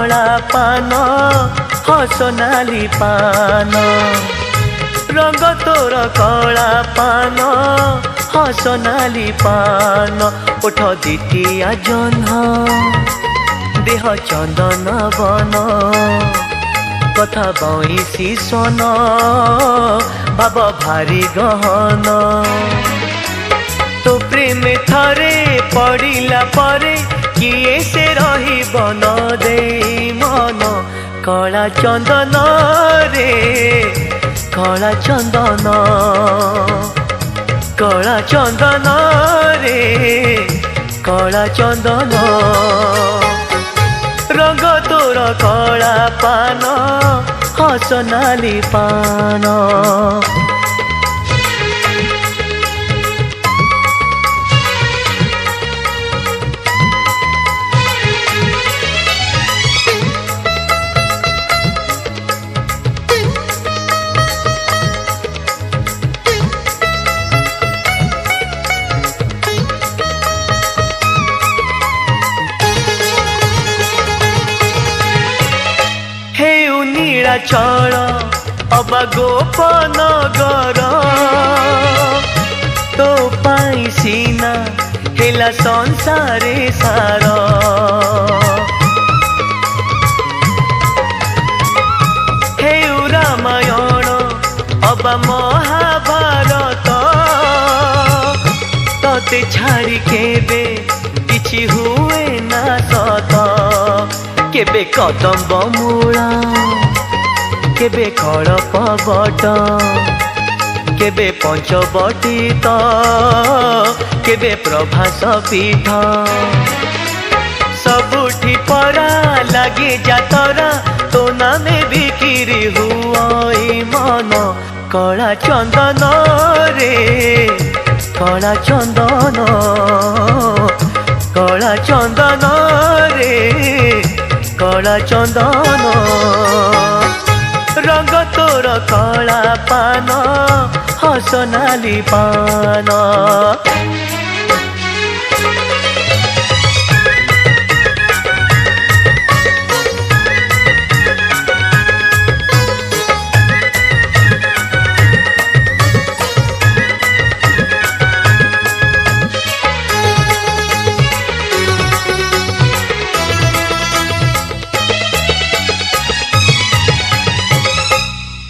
कला पान हो सोनाली पान रंग तोर कला पान हो सोनाली पान ओठ दिटिया जह्न देह चंदन बन कथा बईसी सन भाव भारी गहन तो प्रेम थरे पड़िला परे किए से रही बन दे मन कला चंदन रे कला चंदन रे कला चंदन रंग तोर कला पान हो सोनाली पान चल अबा गोपनगर तो पाई सीना हेला संसारे सार हे रामायण अबा महाभारत तते छाड़ी केबे किछि हुए ना सत केबे कदम्ब मूला केबे कड़प बट केबे पंचवटीत केबे प्रभास पीठ सबुठी परा लगे जातरा तो नामे बिक्री हुई मन कला चंदन रे कला चंदन रे कला चंदन रंग तोर कला पान हो सोनाली पान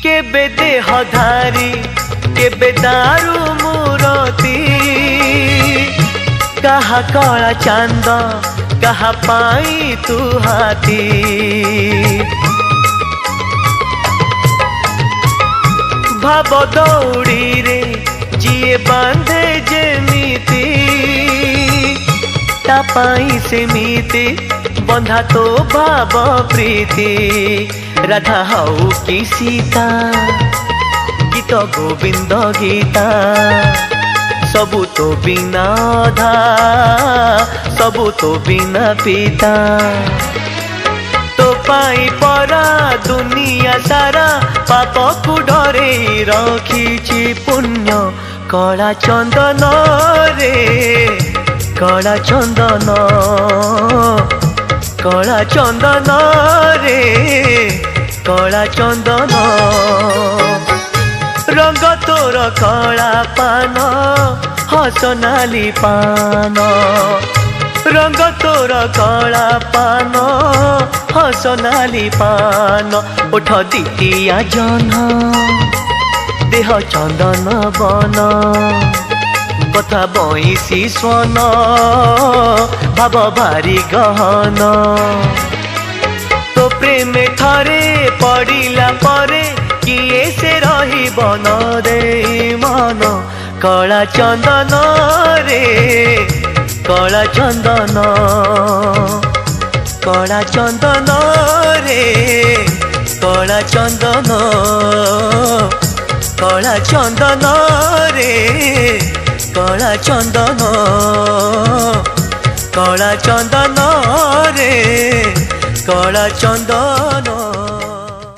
केबे देह धारी केबे दारू मूरती कहा कला चांद कहा पाई तू हाथी भाव दौड़ी रे जिए बांधे जेमिति ता पाई सेमिति बंधा तो भाव प्रीति राधा हऊ कि सीता गीत गोविंद गीता सबू तो बिना धा सबू तो बिना पिता तो पाई परा दुनिया सारा पाप को डरे रखी पुण्य कला चंदन रे कला चंदन रे कला चंदन रंग तोर कला पान हो सोनाली पान रंग तोर कला पान हो सोनाली पान ओठ दिटिया जह्न देह चंदन बन कथा बईसी स्वन भाव भारी गहन तो प्रेम थरे पड़िला परे किए से रही बन दे मन कला चंदन रे कला चंदन रे कला चंदन रे कला चंदन रे कला चंदन।